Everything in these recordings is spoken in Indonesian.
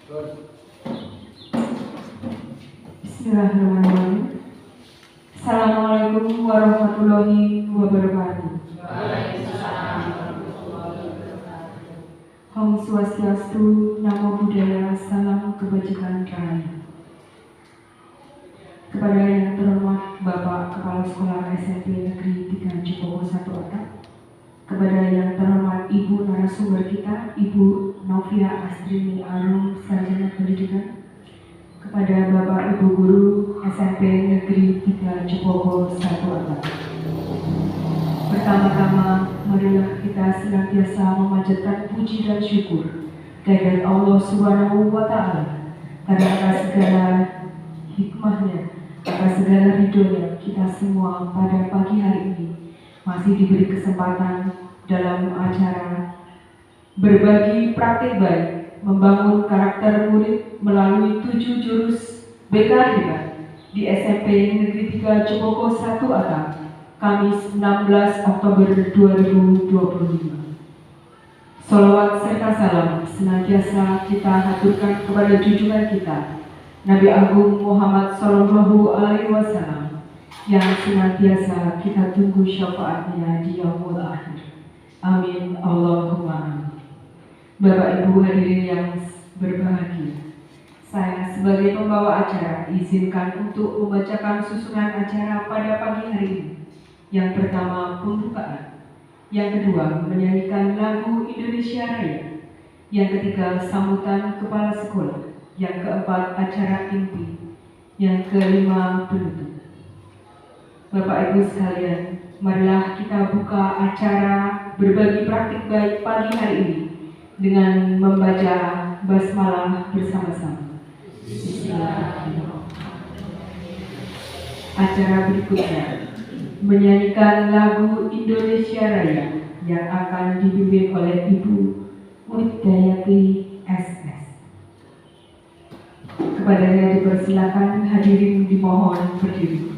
Bismillahirrahmanirrahim. Assalamualaikum warahmatullahi wabarakatuh. Om Swastiastu, Namo Buddhaya, salam kebajikan rahayu. Kepada yang terhormat Bapak Kepala Sekolah SMP Negeri 3 Cipogo 1 Atap, kepada yang terhormat Ibu narasumber kita, Ibu Novia Astrini Arum, Sarjana Pendidikan, kepada Bapak Ibu Guru SMP Negeri 3 Cipogo 1 Atap. Pertama-tama, marilah kita senantiasa memanjatkan puji dan syukur kehadirat Allah Subhanahu wa Ta'ala, karena atas segala hikmahnya, atas segala ridhonya, kita semua pada pagi hari ini masih diberi kesempatan dalam acara berbagi praktik baik, membangun karakter murid melalui 7 jurus BK hebat di SMP Negeri 3 Cipogo 1 Atap, Kamis 16 Oktober 2025. Sholawat serta salam senantiasa kita haturkan kepada junjungan kita, Nabi Agung Muhammad Sallallahu Alaihi Wasallam, yang senantiasa kita tunggu syafaatnya di yaumul akhir. Amin Allahumma amin. Bapak Ibu hadirin yang berbahagia, saya sebagai pembawa acara izinkan untuk membacakan susunan acara pada pagi hari ini. Yang pertama, pembukaan. Yang kedua, menyanyikan lagu Indonesia Raya. Yang ketiga, sambutan kepala sekolah. Yang keempat, acara inti. Yang kelima, penutup. Bapak Ibu sekalian, marilah kita buka acara berbagi praktik baik pagi hari ini dengan membaca basmalah bersama-sama. Bismillahirrahmanirrahim. Acara berikutnya menyanyikan lagu Indonesia Raya yang akan dibimbing oleh Ibu Widayati SS. Kepadanya dipersilakan, hadirin dimohon berdiri.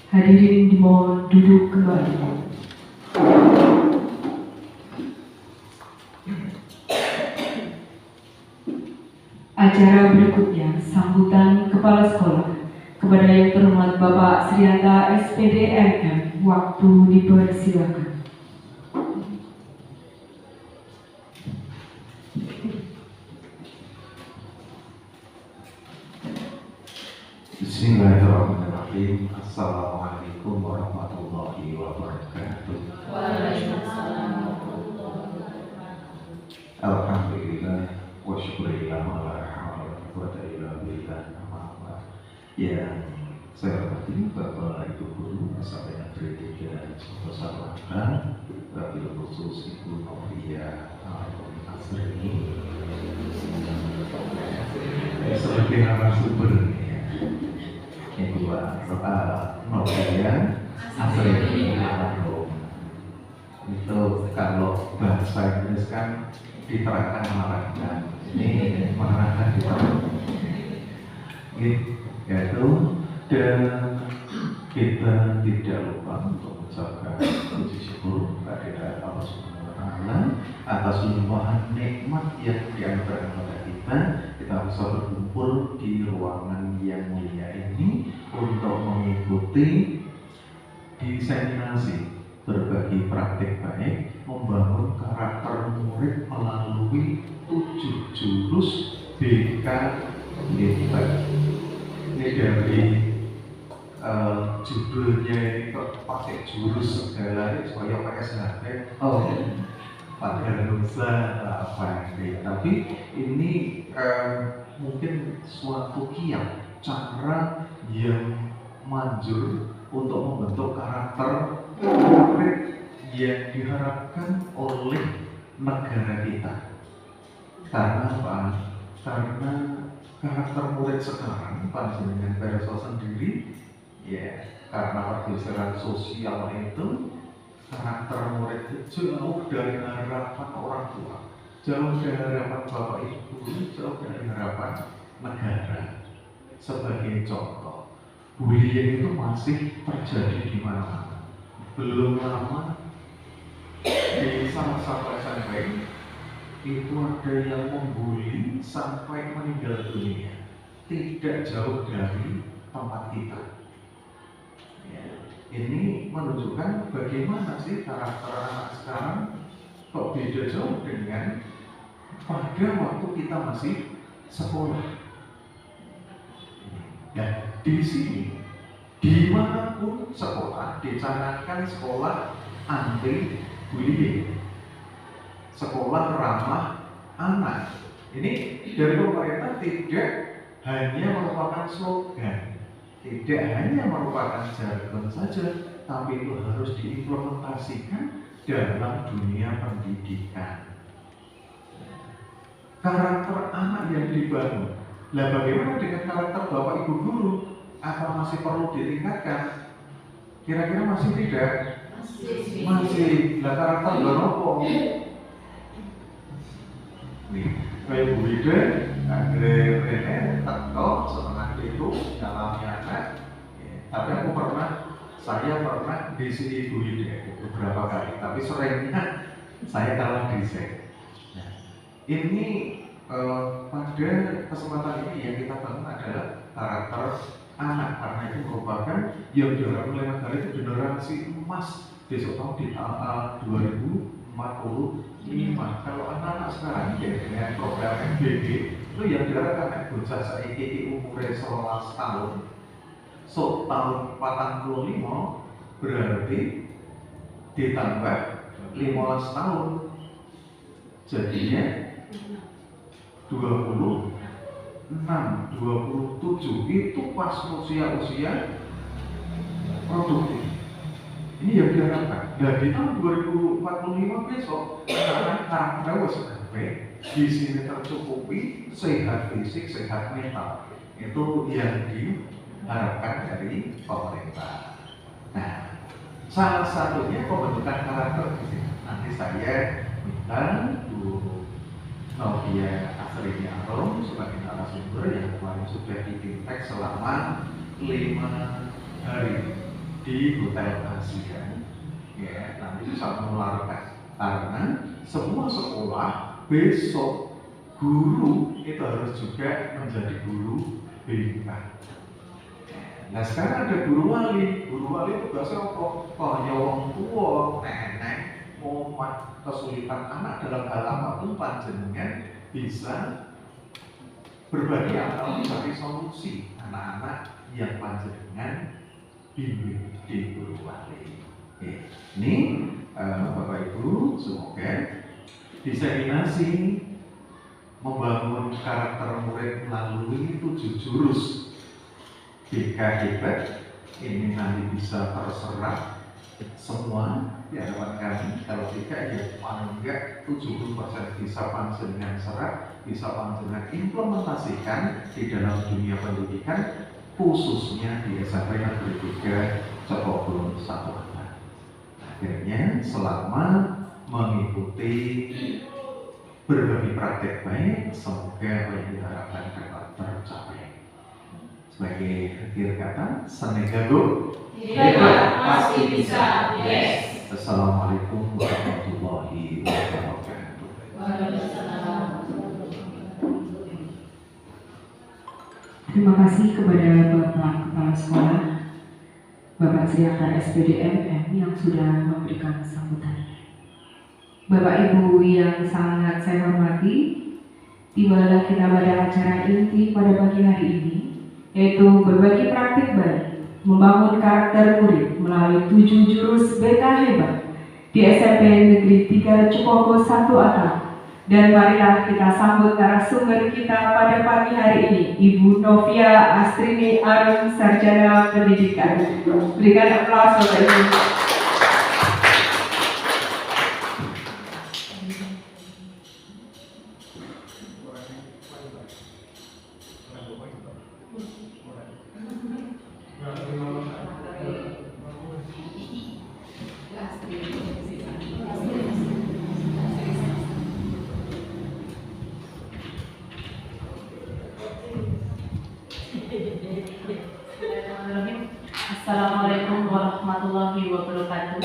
Hadirin dimohon duduk kembali. Acara berikutnya, sambutan kepala sekolah. Kepada yang terhormat Bapak Srianta SPD MM, waktu dipersilakan. Bismillahirrahmanirrahim. Assalamualaikum warahmatullahi wabarakatuh. Waalaikumsalam warahmatullahi wabarakatuh. Alhamdulillah wa syukurillah wa la hawla wa la quwwata illa billah. Yang saya hormati Bapak Ibu Guru Asatidz Pendidik dan Peserta, wabil khusus Ibu Novia Asrini sebagai narasumber yang kedua Novia Asrini. Itu kalau bahasa Inggris kan diterangkan menerangkan, ini menerangkan yaitu, dan kita tidak lupa untuk mengucapkan puji syukur kepada Allah Subhanahu wa Ta'ala atas limpahan nikmat yang dianugerahkan kepada kita. Kita bisa berkumpul di ruangan yang mulia ini untuk mengikuti diseminasi berbagi praktik baik, membangun karakter murid melalui 7 jurus BK Lipat. Ini dari judulnya ini kok pakai jurus segala, supaya pakai SHP. Oh, pada nusa apa ini? Tapi ini mungkin suatu kiat cara yang manjur untuk membentuk karakter murid yang diharapkan oleh negara kita. Karena apa? Karena karakter murid sekarang panjenengan perso sendiri, ya, karena pergeseran sosial itu, karakter murid itu jauh dari harapan orang tua, jauh dari harapan bapak ibu, jauh dari harapan negara. Sebagai contoh, bullying itu masih terjadi di mana-mana. Belum lama di salah satu SMP itu ada yang membuli sampai meninggal dunia, tidak jauh dari tempat kita. Ya, ini menunjukkan bagaimana sih karakter anak sekarang kok beda jauh dengan pada waktu kita masih sekolah. Ya, di sini dimanapun sekolah dicanangkan sekolah anti bullying, sekolah ramah anak. Ini dari pemerintah tidak hanya merupakan slogan, tidak hanya merupakan jargon saja, tapi itu harus diimplementasikan dalam dunia pendidikan. Karakter anak yang dibangun. Lah bagaimana dengan karakter bapak ibu guru? Apa masih perlu ditingkatkan? Kira-kira masih tidak? Masih. Lah karakter Donopo. Nih, kayak Bu Wida, Andre Rene, Teko, setengah itu nyalami anak. Tapi saya pernah di sini Bu Wida beberapa kali, tapi seringnya saya kalah di set. Nah, ini pada kesempatan ini yang kita bangun adalah karakter anak, karena itu merupakan yang diharapkan oleh negara itu generasi emas besok tahun di 2045. Kalau anak-anak sekarang ya dengan program MBG itu yang diharapkan bocah saiki umurnya 11 tahun, so tahun 45 berarti ditambah 15 tahun, jadinya 26, 27 itu pas usia produktif. Ini yang diharapkan. Dan di tahun 2045 besok, anak-anak harus sampai di sini tercukupi, sehat fisik, sehat mental. Itu yang diharapkan dari pemerintah. Nah, salah satunya pembentukan karakter. Nanti saya minta Bu Novia Asrini Arum sebagai narasumber yang kemarin sudah ditintek selama 5 hari di Hotel Asia. Ya, nanti bisa menularkan karena semua sekolah besok guru itu harus juga menjadi guru BK. Nah sekarang ada guru wali tugasnya apa? Hanya orang tua, nenek, momat, kesulitan anak dalam hal apapun panjenengan bisa berbagi atau mencari solusi anak-anak yang panjenengan bimbing di guru wali. Ini Bapak Ibu, semoga diseminasi membangun karakter murid melalui 7 jurus BK Hebat ini nanti bisa terserap semua di hadapan kami. Kalau tidak ya paling enggak 70% bisa panjenengan serap, bisa panjenengan implementasikan di dalam dunia pendidikan, khususnya di SMP Negeri 3 Cokobun Satu. Akhirnya selama mengikuti berbagi praktek baik, semoga apa yang diharapkan dapat tercapai. Sebagai akhir kata, Senegago Hebat, masih bisa, yes. Assalamualaikum warahmatullahi wabarakatuh. Terima kasih kepada Bapak Kepala Sekolah, Bapak Sri Akar SPD MM yang sudah memberikan sambutan. Bapak Ibu yang sangat saya hormati, tibalah kita pada acara inti pada pagi hari ini, yaitu berbagi praktik baik, membangun karakter murid melalui 7 jurus BK Hebat di SMP Negeri 3 Cikopo 1 Atap. Dan marilah kita sambut narasumber kita pada pagi hari ini, Ibu Novia Astrini Arum, Sarjana Pendidikan. Berikan aplaus Bapak Ibu. Assalamualaikum warahmatullahi wabarakatuh.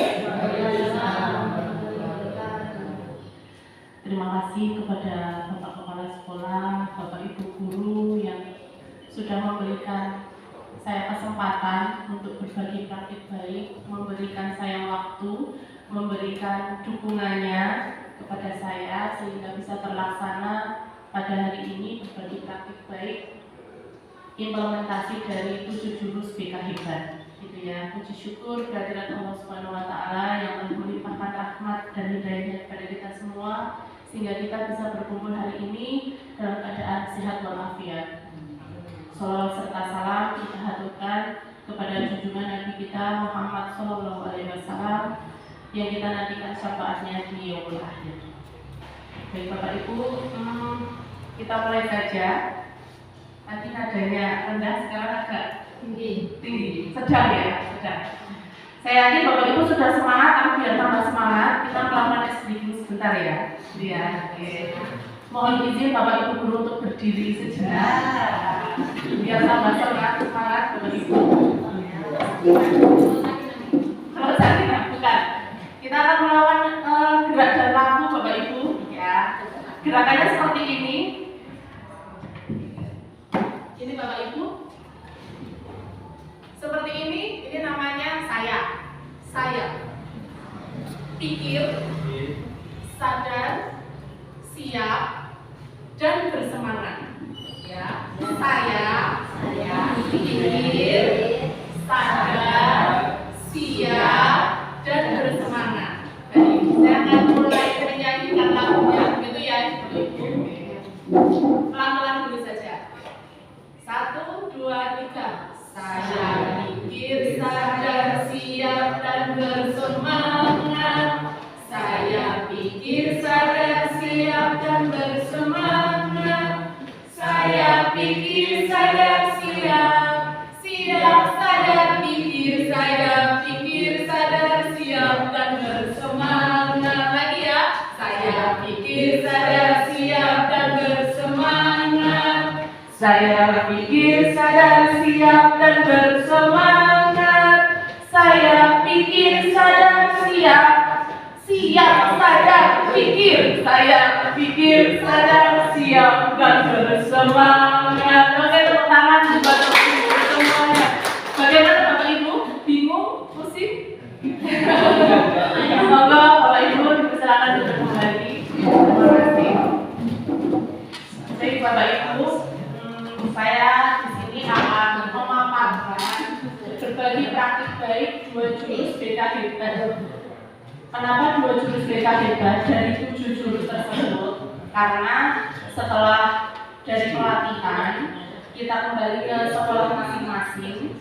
Terima kasih kepada Bapak Kepala Sekolah, Bapak Ibu Guru yang sudah memberikan saya kesempatan untuk berbagi praktik baik, memberikan saya waktu, memberikan dukungannya kepada saya sehingga bisa terlaksana pada hari ini berbagi praktik baik, implementasi dari 7 jurus BK Hebat. Gitu ya, puji syukur kehadirat Allah Subhanahu wa Ta'ala yang telah melimpahkan rahmat dan hidayahnya kepada kita semua sehingga kita bisa berkumpul hari ini dalam keadaan sehat walafiat. Shalawat serta salam kita haturkan kepada junjungan Nabi kita Muhammad Sallallahu Alaihi Wasallam yang kita nantikan syafaatnya di yaumul akhir. Baik Bapak Ibu, kita mulai saja. Tadi nadanya rendah, sekarang agak tinggi, sedang ya, sedang. Saya yakin Bapak Ibu sudah semangat, tapi biar tambah semangat, kita melakukan sedikit sebentar ya. Ya, oke. Mohon izin Bapak Ibu Guru untuk berdiri sejenak, biar tambah semangat Bapak Ibu. Kalau sakit bukan. Kita akan melakukan gerak dan laku Bapak Ibu, ya. Gerakannya seperti ini. Ini Bapak Ibu. Seperti ini namanya saya. Pikir, sadar, siap, dan bersemangat. Ya, saya pikir, sadar, siap, dan bersemangat. Baik, saya akan mulai menyanyikan lagunya, begitu ya, Ibu. Pelan-pelan dulu saja. 1, 2, 3. Saya pikir, sadar, siap, dan bersemangat. Saya pikir, sadar, siap, dan bersemangat. Saya pikir, sadar, siap, sadar, pikir, saya pikir, sadar, siap, dan bersemangat. Lagi ya. Saya pikir, sadar, siap, dan bersemangat. Saya pikir, sadar, siap, dan bersemangat. Saya pikir, sadar, siap, sadar, pikir. Saya pikir, sadar, siap, dan bersemangat. Oke, tepuk tangan buat semuanya. Bagaimana Bapak Ibu? Bingung? Pusing? Semoga Bapak Ibu dipersilakan untuk kembali. Terima kasih. Baik Bapak Ibu, saya di sini akan memaparkan berbagai berbagi praktik baik 2 jurus BK hebat. Kenapa 2 jurus BK hebat dari 7 jurus tersebut? Karena setelah dari pelatihan kita kembali ke sekolah masing-masing,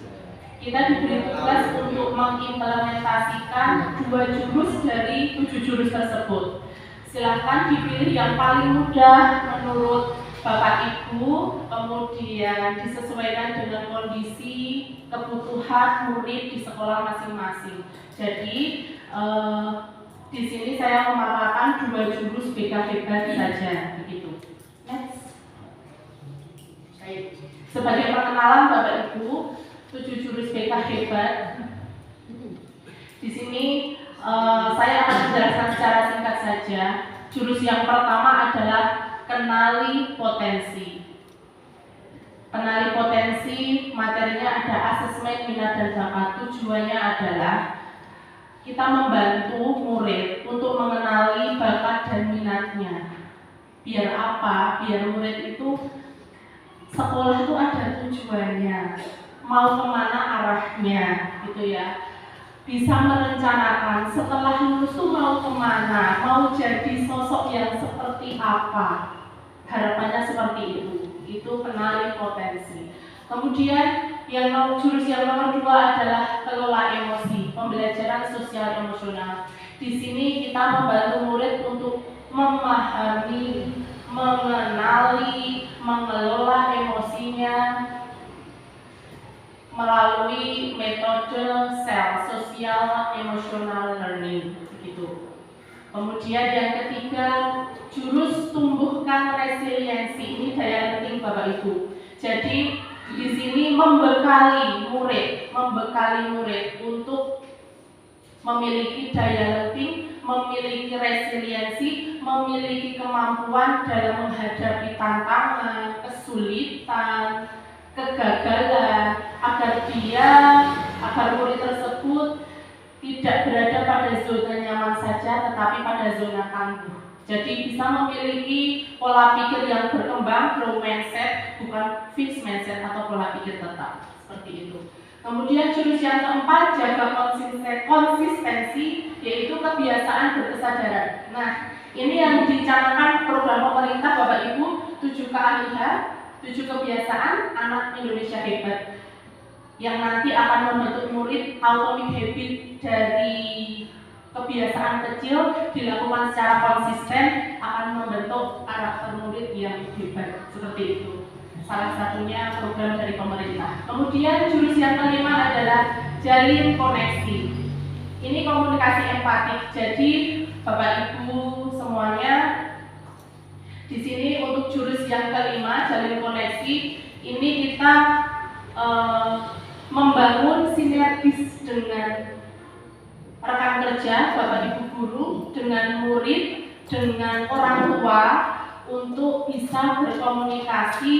kita diberi tugas untuk mengimplementasikan 2 jurus dari 7 jurus tersebut. Silahkan dipilih yang paling mudah menurut Bapak Ibu, kemudian disesuaikan dengan kondisi kebutuhan murid di sekolah masing-masing. Jadi di sini saya memaparkan 2 jurus BK hebat saja, begitu. Next. Sebagai perkenalan Bapak Ibu, 7 jurus BK hebat. Di sini saya akan menjelaskan secara singkat saja. Jurus yang pertama adalah kenali potensi. Kenali potensi, materinya ada asesmen minat dan bakat. Tujuannya adalah kita membantu murid untuk mengenali bakat dan minatnya. Biar apa? Biar murid itu sekolah itu ada tujuannya, mau kemana arahnya, gitu ya. Bisa merencanakan setelah lulus tuh mau kemana, mau jadi sosok yang seperti apa. Harapannya seperti itu. Itu kenali potensi. Kemudian jurus yang nomor 2 adalah kelola emosi, pembelajaran sosial emosional. Di sini kita membantu murid untuk memahami, mengenali, mengelola emosinya melalui metode social emotional learning, begitu. Kemudian yang ketiga, jurus tumbuhkan resiliensi. Ini daya penting Bapak Ibu. Jadi di sini membekali murid untuk memiliki daya lenting, memiliki resiliensi, memiliki kemampuan dalam menghadapi tantangan, kesulitan, kegagalan, agar murid tersebut tidak berada pada zona nyaman saja, tetapi pada zona tangguh. Jadi bisa memiliki pola pikir yang berkembang, growth mindset, bukan fixed mindset atau pola pikir tetap, seperti itu. Kemudian jurus yang keempat, jaga konsistensi, yaitu kebiasaan berkesadaran. Nah, ini yang dicanangkan program pemerintah Bapak Ibu, 7 KAIH, 7 kebiasaan anak Indonesia hebat, yang nanti akan membentuk murid atomic habit dari kebiasaan kecil dilakukan secara konsisten akan membentuk karakter murid yang hebat, seperti itu. Salah satunya program dari pemerintah. Kemudian jurus yang kelima adalah jalin koneksi. Ini komunikasi empatik. Jadi Bapak Ibu semuanya, di sini untuk jurus yang kelima, jalin koneksi, ini kita membangun sinergis dengan rekan kerja, Bapak Ibu guru, dengan murid, dengan orang tua, untuk bisa berkomunikasi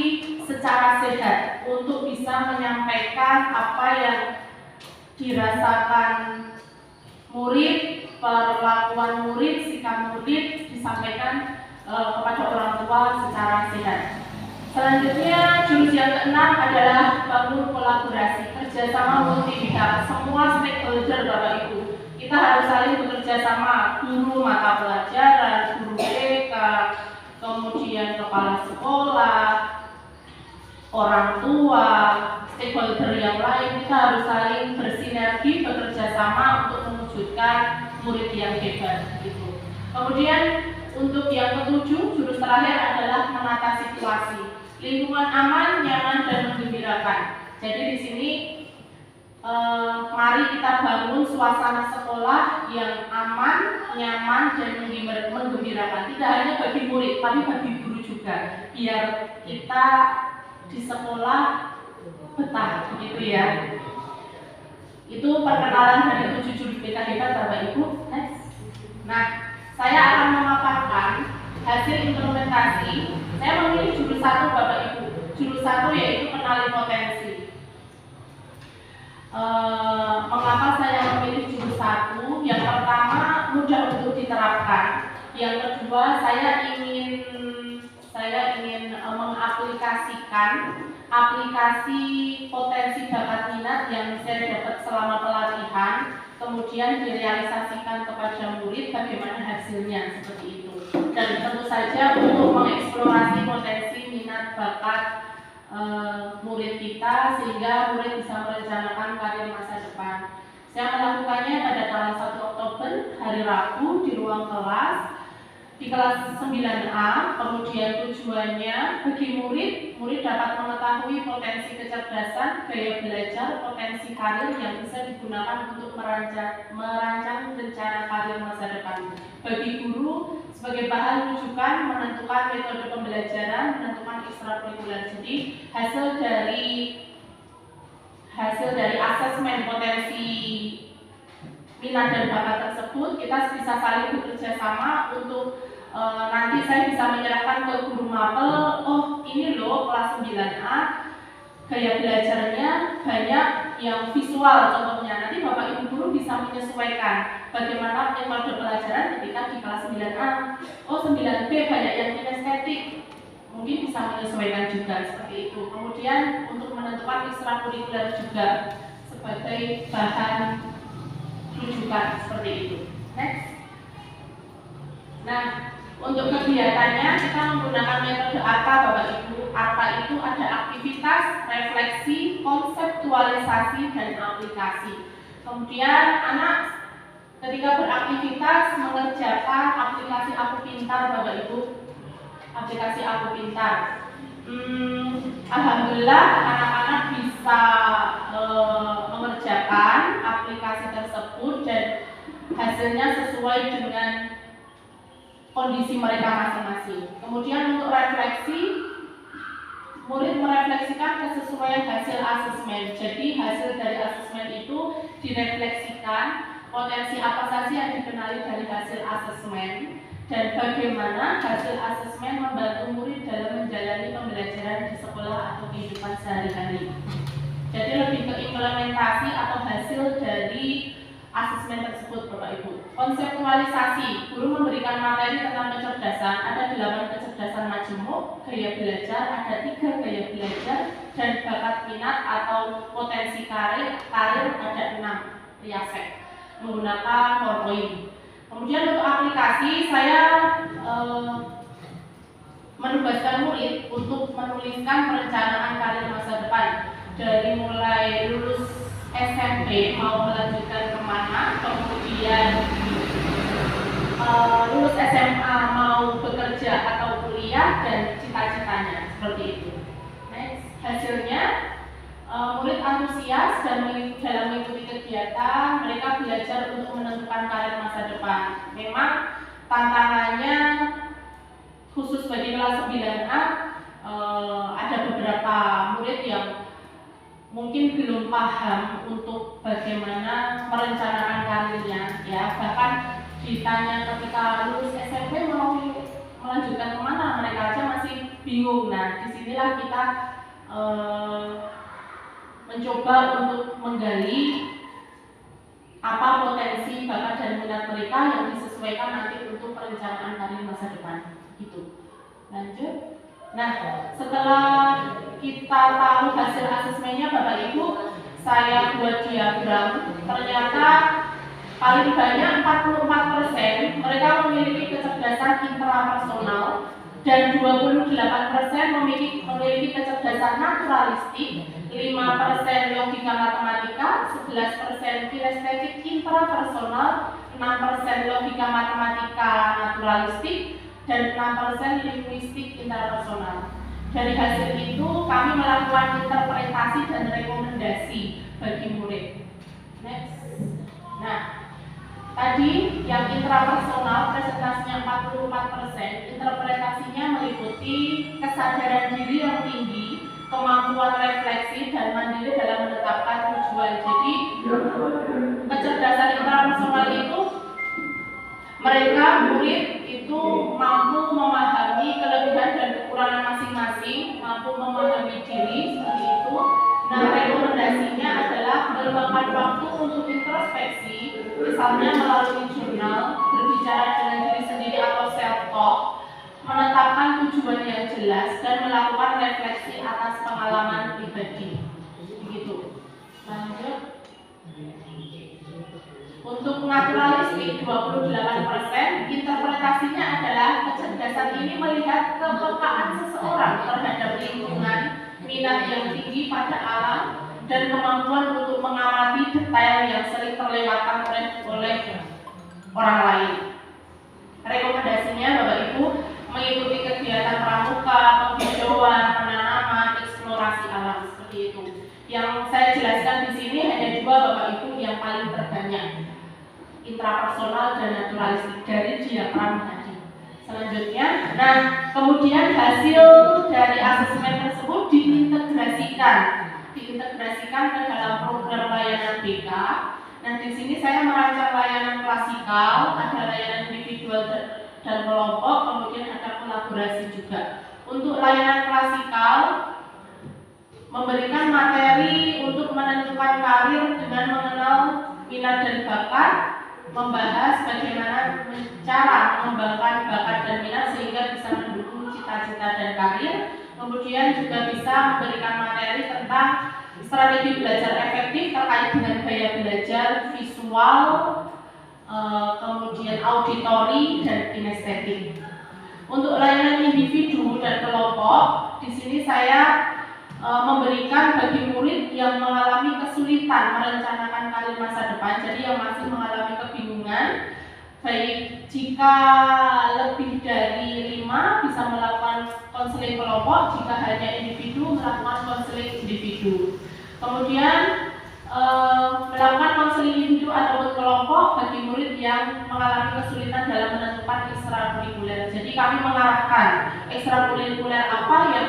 secara sehat, untuk bisa menyampaikan apa yang dirasakan murid, perlakuan murid, sikap murid disampaikan kepada orang tua secara sehat. Selanjutnya jurus yang keenam adalah bangun kolaborasi, kerjasama multi pihak, semua stakeholder Bapak Ibu. Kita harus saling bekerja sama, guru mata pelajaran, guru BK, kemudian kepala sekolah, orang tua, stakeholder yang lain. Kita harus saling bersinergi, bekerja sama untuk mewujudkan murid yang hebat. Gitu. Kemudian untuk yang ketujuh, jurus terakhir adalah menata situasi. Lingkungan aman, nyaman, dan menggembirakan. Jadi di sini mari kita bangun suasana sekolah yang aman, nyaman, dan menggembirakan. Tidak hanya bagi murid, tapi bagi guru juga. Biar kita di sekolah betah, begitu ya. Itu perkenalan dari 7 jurus BK hebat Bapak Ibu. Next. Nah, saya akan memaparkan hasil implementasi. Saya memilih jurus 1 Bapak Ibu. Jurus 1 yaitu kenali potensi. Mengapa saya memilih jurus 1? Yang pertama, mudah untuk diterapkan. Yang kedua, saya ingin ingin mengaplikasikan aplikasi potensi bakat minat yang saya dapat selama pelatihan, kemudian direalisasikan kepada murid bagaimana hasilnya seperti itu. Dan tentu saja untuk mengeksplorasi potensi minat bakat murid kita sehingga murid bisa merencanakan karir masa depan. Saya melakukannya pada tanggal 1 Oktober hari Rabu di ruang kelas di kelas 9A. Kemudian tujuannya bagi murid dapat mengetahui potensi kecerdasan, gaya belajar, potensi karir yang bisa digunakan untuk merancang rencana karir masa depan. Bagi guru sebagai bahan rujukan menentukan metode pembelajaran, menentukan ekstrakurikuler. Jadi hasil dari asesmen potensi minat dan bakat tersebut kita bisa saling bekerja sama untuk nanti saya bisa menyerahkan ke guru mapel, oh ini loh kelas 9A gaya belajarnya banyak yang visual contohnya, nanti Bapak Ibu guru bisa menyesuaikan bagaimana metode pelajaran ketika di kelas 9A. Oh 9B banyak yang kinestetik, mungkin bisa menyesuaikan juga seperti itu. Kemudian untuk menentukan ekstrakurikuler juga sebagai bahan rujukan seperti itu. Next. Nah, untuk kegiatannya kita menggunakan metode ARPA Bapak Ibu. ARPA itu ada aktivitas, refleksi, konseptualisasi, dan aplikasi. Kemudian anak ketika beraktivitas mengerjakan aplikasi Aku Pintar Bapak Ibu. Aplikasi Aku Pintar. Alhamdulillah anak-anak bisa mengerjakan aplikasi tersebut dan hasilnya sesuai dengan kondisi mereka masing-masing. Kemudian untuk refleksi, murid merefleksikan kesesuaian hasil asesmen. Jadi hasil dari asesmen itu direfleksikan potensi apa saja yang dikenali dari hasil asesmen dan bagaimana hasil asesmen membantu murid dalam menjalani pembelajaran di sekolah atau kehidupan sehari-hari. Jadi lebih ke implementasi atau hasil dari asesmen tersebut Bapak Ibu. Konseptualisasi, guru memberikan materi tentang kecerdasan, ada 8 kecerdasan majemuk, gaya belajar, ada 3 gaya belajar, dan bakat minat atau potensi karir ada 6 riasek menggunakan PowerPoint. Kemudian untuk aplikasi, saya menugaskan murid untuk menuliskan perencanaan karir masa depan dari mulai lulus SMP mau melanjutkan kemana, kemudian lulus SMA mau bekerja atau kuliah dan cita-citanya seperti itu. Next, hasilnya murid antusias dan dalam mengikuti kegiatan mereka belajar untuk menentukan karir masa depan. Memang tantangannya khusus bagi kelas 9A ada beberapa murid yang mungkin belum paham untuk bagaimana merencanakan karirnya, ya. Bahkan ditanya ketika lulus SMP mau melanjutkan kemana, mereka aja masih bingung. Nah, disinilah kita mencoba untuk menggali apa potensi bakat dan minat mereka yang disesuaikan nanti untuk perencanaan karir masa depan. Gitu. Lanjut. Nah, setelah kita tahu hasil asesmennya Bapak Ibu, saya buat diagram. Ternyata paling banyak 44% mereka memiliki kecerdasan intrapersonal dan 28% memiliki kecerdasan naturalistik, 5% logika matematika, 11% kinestetik intrapersonal, 6% logika matematika naturalistik, dan 6% linguistik interpersonal. Dari hasil itu kami melakukan interpretasi dan rekomendasi bagi murid. Next. Nah, tadi yang intrapersonal presentasinya 44%, interpretasinya meliputi kesadaran diri yang tinggi, kemampuan refleksi dan mandiri dalam menetapkan tujuan. Jadi kecerdasan intrapersonal itu mereka murid itu mampu memahami kelebihan dan kekurangan masing-masing, mampu memahami diri seperti itu. Nah, rekomendasinya adalah meluangkan waktu untuk introspeksi, misalnya melalui jurnal, berbicara dengan diri sendiri atau self-talk, menetapkan tujuan yang jelas, dan melakukan refleksi atas pengalaman pribadi. Begitu. Lanjut. Untuk naturalistik 28%, interpretasinya adalah kecerdasan ini melihat kepekaan seseorang terhadap lingkungan, minat yang tinggi pada alam, dan kemampuan untuk mengamati detail yang sering terlewatkan oleh orang lain. Rekomendasinya Bapak Ibu mengikuti kegiatan pramuka, penghijauan, penanaman, eksplorasi alam seperti itu. Yang saya jelaskan di sini hanya dua Bapak Ibu yang paling terbanyak, intrapersonal dan naturalistik dari diagram tadi. Selanjutnya, nah kemudian hasil dari asesmen tersebut diintegrasikan ke dalam program layanan BK. Nah di sini saya merancang layanan klasikal, ada layanan individual dan kelompok, kemudian ada kolaborasi juga. Untuk layanan klasikal memberikan materi untuk menentukan karir dengan mengenal minat dan bakat, membahas bagaimana cara mengembangkan bakat dan minat sehingga bisa mendukung cita-cita dan karir. Kemudian juga bisa memberikan materi tentang strategi belajar efektif terkait dengan gaya belajar visual, kemudian auditori dan kinestetik. Untuk layanan individu dan kelompok, di sini saya memberikan bagi murid yang mengalami kesulitan merencanakan karir masa depan, jadi yang masih mengalami kebingungan, baik jika lebih dari 5 bisa melakukan konseling kelompok, jika hanya individu melakukan konseling individu. Kemudian melakukan konseling individu ataupun kelompok bagi murid yang mengalami kesulitan dalam menentukan ekstrakurikuler. Jadi kami mengarahkan ekstrakurikuler apa yang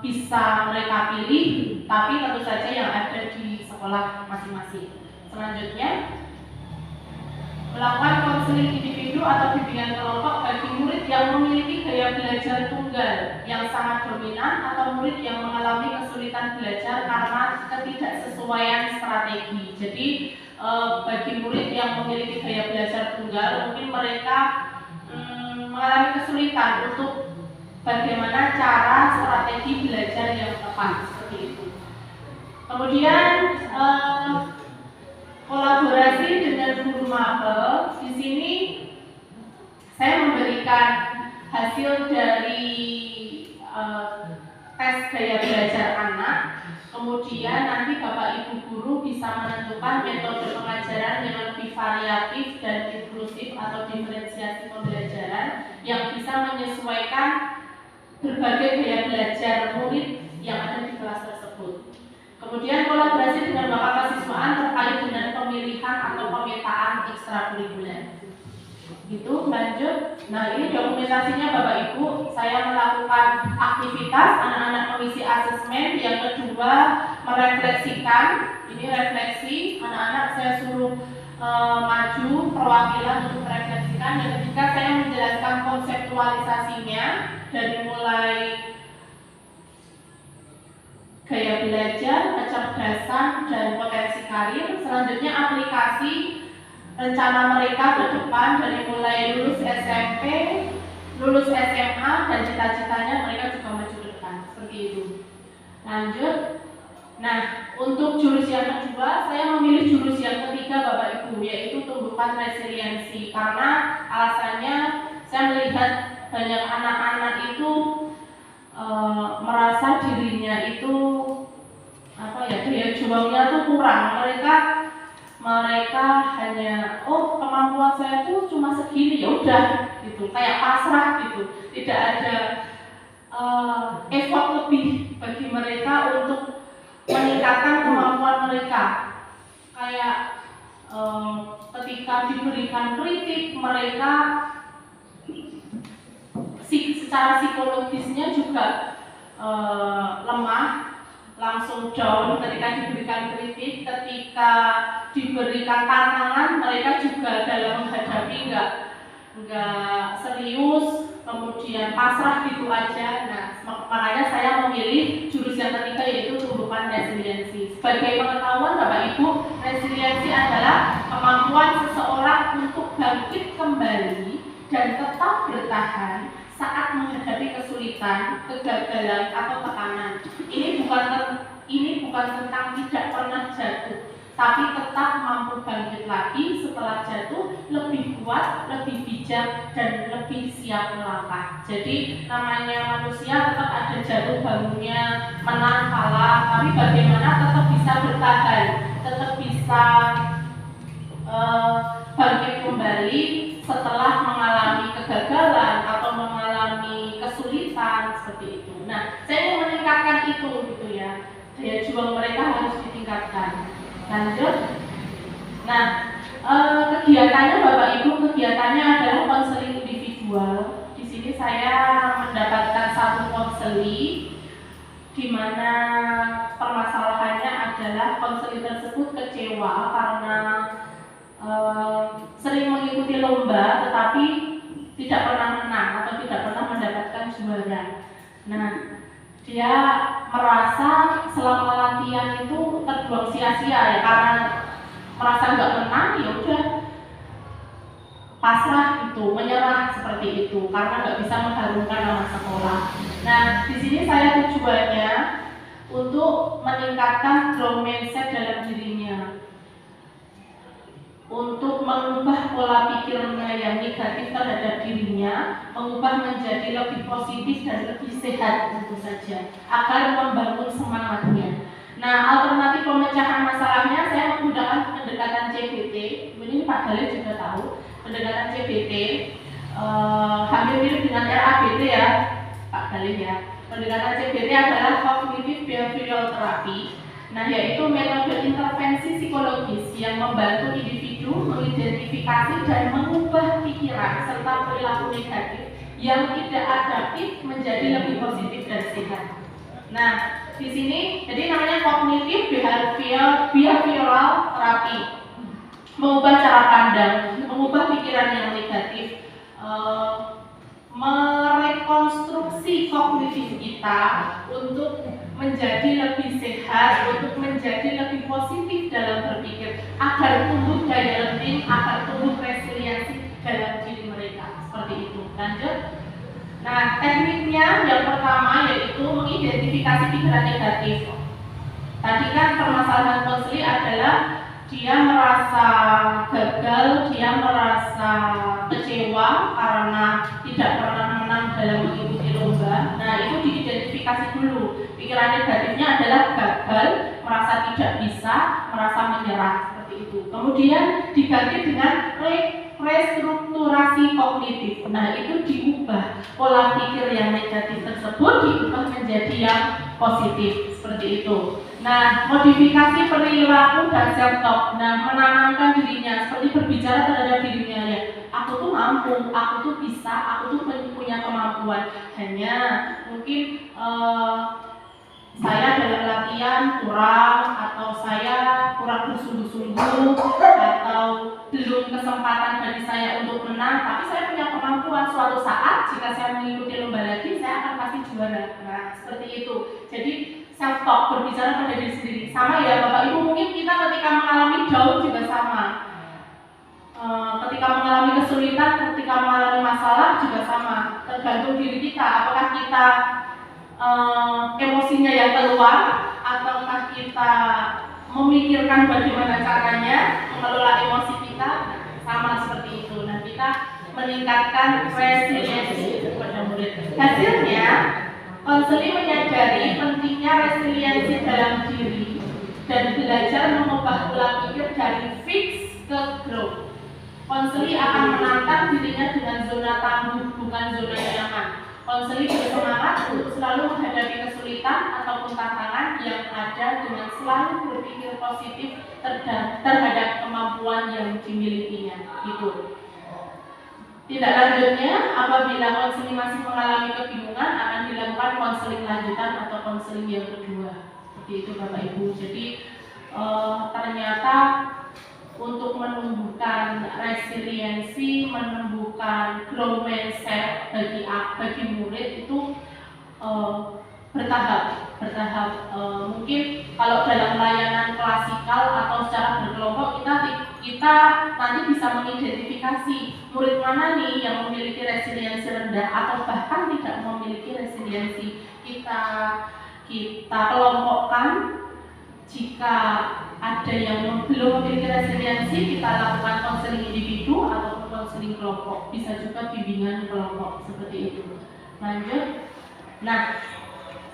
bisa mereka pilih, tapi tentu saja yang ada di sekolah masing-masing. Selanjutnya, melakukan konseling individu atau bimbingan kelompok bagi murid yang memiliki gaya belajar tunggal yang sangat dominan atau murid yang mengalami kesulitan belajar karena ketidaksesuaian strategi. Jadi bagi murid yang memiliki gaya belajar tunggal, mungkin mereka mengalami kesulitan untuk bagaimana cara strategi belajar yang tepat, seperti itu. Kemudian kolaborasi dengan guru mapel. Di sini saya memberikan hasil dari tes gaya belajar anak. Kemudian nanti Bapak Ibu guru bisa menentukan metode pengajaran yang lebih variatif dan inklusif atau diferensiasi pembelajaran yang bisa menyesuaikan berbagai gaya belajar murid yang ada di kelas tersebut. Kemudian kolaborasi dengan bapak kesiswaan terkait dengan pemilihan atau pemetaan ekstrakurikuler. Itu lanjut. Nah ini dokumentasinya Bapak Ibu. Saya melakukan aktivitas anak-anak mengisi asesmen. Yang kedua merefleksikan. Ini refleksi. Anak-anak saya suruh maju perwakilan untuk merefleksikan. Yang ketiga saya menjelaskan konseptualisasinya dari mulai gaya belajar, kecerdasan, dan potensi karir. Selanjutnya aplikasi rencana mereka ke depan dari mulai lulus SMP, lulus SMA, dan cita-citanya mereka juga maju ke depan. Seperti itu. Lanjut. Nah, untuk jurus yang kedua, saya memilih jurus yang ketiga Bapak Ibu, yaitu tumbuhkan resiliensi. Karena alasannya saya melihat banyak anak-anak itu merasa dirinya itu daya juangnya tuh kurang. Mereka hanya kemampuan saya tuh cuma segini, ya udah gitu, kayak pasrah gitu. Tidak ada effort lebih bagi mereka untuk meningkatkan kemampuan mereka. Kayak ketika diberikan kritik, mereka secara psikologisnya juga lemah, langsung down ketika diberikan kritik. Ketika diberikan tantangan, mereka juga dalam menghadapi nggak serius, kemudian pasrah gitu aja. Nah, makanya saya memilih jurus yang ketiga, yaitu tumbuhkan resiliensi. Sebagai pengetahuan Bapak Ibu, resiliensi adalah kemampuan seseorang untuk bangkit kembali dan tetap bertahan saat menghadapi kesulitan, kegagalan atau tekanan. Ini bukan tentang tidak pernah jatuh, tapi tetap mampu bangkit lagi setelah jatuh, lebih kuat, lebih bijak, dan lebih siap melangkah. Jadi namanya manusia tetap ada jatuh bangunnya, menang kalah, tapi bagaimana tetap bisa bertahan, tetap bisa bangkit kembali setelah mengalami kegagalan atau mengalami kesulitan seperti itu. Nah, saya ingin meningkatkan itu gitu ya. Daya juang mereka harus ditingkatkan. Lanjut. Nah, kegiatannya Bapak Ibu, kegiatannya adalah konseling individual. Di sini saya mendapatkan satu konseli di mana permasalahannya adalah konseli tersebut kecewa karena sering mengikuti lomba tetapi tidak pernah menang atau tidak pernah mendapatkan juara. Nah, dia merasa selama latihan itu terbuang sia-sia ya, karena merasa nggak menang, ya udah pasrah gitu, menyerah seperti itu karena nggak bisa mengharumkan nama sekolah. Nah, di sini saya tujuannya untuk meningkatkan growth mindset dalam dirinya, untuk mengubah pola pikirnya yang negatif terhadap dirinya, mengubah menjadi lebih positif dan lebih sehat tentu saja, agar membangun semangatnya. Nah, alternatif pemecahan masalahnya saya menggunakan pendekatan CBT. Ini Pak Galih juga tahu pendekatan CBT, hampir mirip dengan RABT ya Pak Galih ya. Pendekatan CBT adalah Cognitive Behavioral Therapy. Nah, yaitu metode intervensi psikologis yang membantu individu mengidentifikasi dan mengubah pikiran serta perilaku negatif yang tidak adaptif menjadi lebih positif dan sehat. Nah, di sini jadi namanya Cognitive Behavioral Therapy, mengubah cara pandang, mengubah pikiran yang negatif, merekonstruksi kognitif kita untuk menjadi lebih sehat, untuk menjadi lebih positif dalam berpikir, agar tumbuh daya lenting, agar tumbuh resiliensi dalam diri mereka. Seperti itu. Lanjut. Nah, tekniknya yang pertama yaitu mengidentifikasi pikiran negatif. Tadi kan permasalahan konseli adalah dia merasa gagal, dia merasa kecewa karena tidak pernah menang dalam mengikuti lomba. Nah, itu diidentifikasi dulu. Pikiran negatifnya adalah gagal, merasa tidak bisa, merasa menyerah, seperti itu. Kemudian diganti dengan restrukturasi kognitif. Nah, itu diubah pola pikir yang negatif tersebut diubah menjadi yang positif, seperti itu. Nah, modifikasi perilaku dan self-talk. Nah, menanamkan dirinya seperti berbicara terhadap dirinya ya. Aku tuh mampu, aku tuh bisa, aku tuh punya kemampuan. Hanya mungkin saya dalam latihan kurang, atau saya kurang bersungguh-sungguh, atau belum kesempatan bagi saya untuk menang. Tapi saya punya kemampuan, suatu saat jika saya mengikuti lomba lagi, saya akan pasti juara. Nah, seperti itu. Jadi self-talk, berbicara pada diri sendiri. Sama ya Bapak Ibu, mungkin kita ketika mengalami down juga sama. Ketika mengalami kesulitan, ketika mengalami masalah juga sama. Tergantung diri kita, apakah kita emosinya yang keluar, ataukah kita memikirkan bagaimana caranya mengelola emosi kita. Sama seperti itu. Nah, kita meningkatkan resiliensi kepada murid. Hasilnya, konseling menyadari pentingnya resiliensi dalam diri dan belajar mengubah pola pikir dari fix ke growth. Konseli akan menantang dirinya dengan zona tangguh, bukan zona nyaman. Konseli bersemangat untuk selalu menghadapi kesulitan ataupun tantangan yang ada dengan selalu berpikir positif terhadap kemampuan yang dimilikinya. Gitu. Tindak lanjutnya, apabila konseling masih mengalami kebingungan, akan dilakukan konseling lanjutan atau konseling yang kedua. Seperti itu Bapak Ibu. Jadi ternyata untuk menumbuhkan resiliensi, menumbuhkan growth mindset bagi murid itu bertahap. Mungkin kalau dalam layanan klasikal atau secara berkelompok kita nanti bisa mengidentifikasi murid mana nih yang memiliki resiliensi rendah atau bahkan tidak memiliki resiliensi. Kita kelompokkan. Jika ada yang belum memiliki resiliensi, kita lakukan konseling individu atau konseling kelompok. Bisa juga bimbingan kelompok seperti itu. Lanjut. Nah,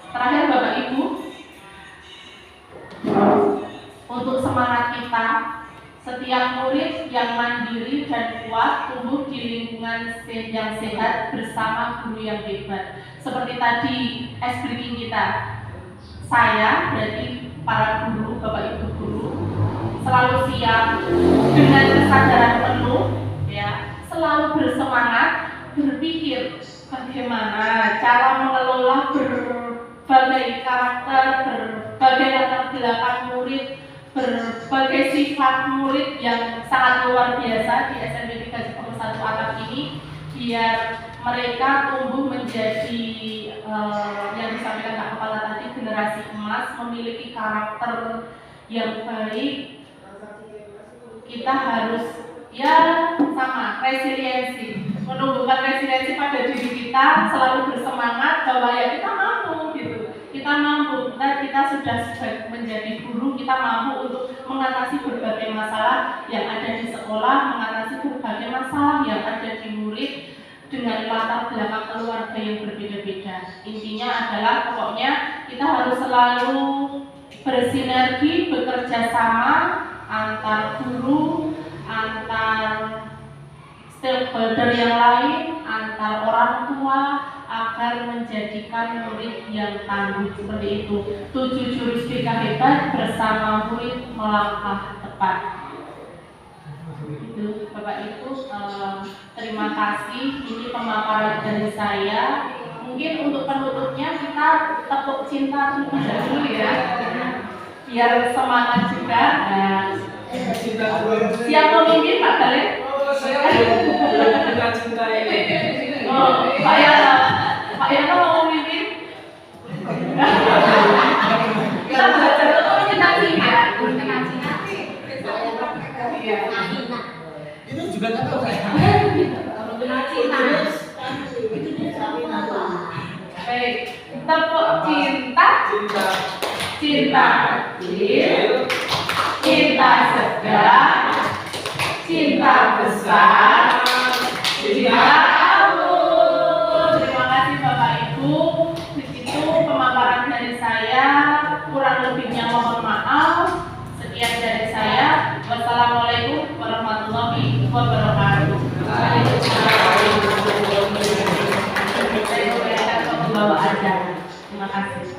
terakhir Bapak Ibu, untuk semangat kita, setiap murid yang mandiri dan kuat tumbuh di lingkungan yang sehat bersama guru yang hebat. Seperti tadi briefing kita, saya berarti para guru, Bapak Ibu guru, selalu siap dengan kesadaran penuh, ya, selalu bersemangat, berpikir bagaimana cara mengelola berbagai karakter, berbagai latar belakang murid, berbagai sifat murid yang sangat luar biasa di SMP 3 1 Atap ini, biar mereka tumbuh menjadi yang disampaikan Kak Kepala tadi, generasi emas, memiliki karakter yang baik. Kita harus sama resiliensi, menumbuhkan resiliensi pada diri kita, selalu bersemangat bahwa kita mampu gitu. Kita mampu, kita sudah menjadi guru, kita mampu untuk mengatasi berbagai masalah yang ada di sekolah, mengatasi berbagai masalah yang ada di murid dengan latar belakang keluarga yang berbeda-beda. Intinya adalah pokoknya kita harus selalu bersinergi, bekerja sama antar guru, antar stakeholder yang lain, antar orang tua, agar menjadikan murid yang tangguh seperti itu. 7 jurus BK hebat bersama murid melangkah tepat. Itu Bapak Ibu, terima kasih. Ini pemaparan dari saya. Mungkin untuk penutupnya kita tepuk cinta dulu ya, biar semangat juga. Siap memimpin Pak Galih? Cinta ini. Oh, Pak Yana mau memimpin? Kita belajar untuk cinta-cinta. Itu juga tak tahu saya. Baik, tepuk cinta, cinta kecil, cinta sedang, cinta besar, cinta amun. Terima kasih Bapak Ibu. Begitu pemaparan dari saya, kurang lebihnya mohon maaf. Sekian dari saya. Wassalamualaikum warahmatullahi wabarakatuh. Saya memberikan pembawa acara. Terima kasih.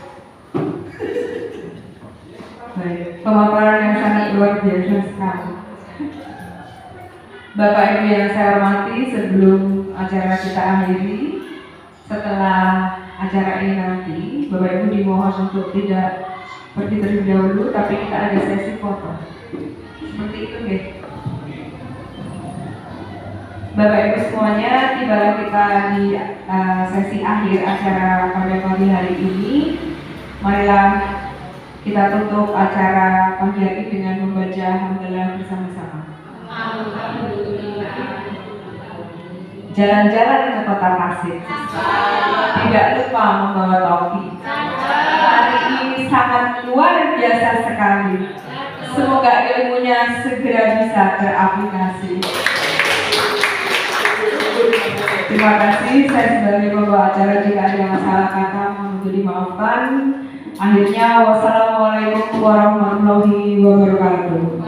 Baik, pemaparan yang sangat luar biasa sekali. Bapak Ibu yang saya hormati, sebelum acara kita akhiri, setelah acara ini nanti, Bapak Ibu dimohon untuk tidak pergi terlebih dahulu, tapi kita ada sesi foto. Seperti itu deh. Bapak Ibu semuanya, tibalah kita di sesi akhir acara pada pagi hari ini. Marilah kita tutup acara pagi hari dengan membaca hamdalah bersama-sama. Jalan-jalan ke kota Tasik, tidak lupa membawa topi. Hari ini sangat luar biasa sekali. Semoga ilmunya segera bisa teraplikasi. Terima kasih. Saya sebagai pembawa acara, jika ada masalah kata mohon dimaafkan. Akhirnya, wassalamualaikum warahmatullahi wabarakatuh.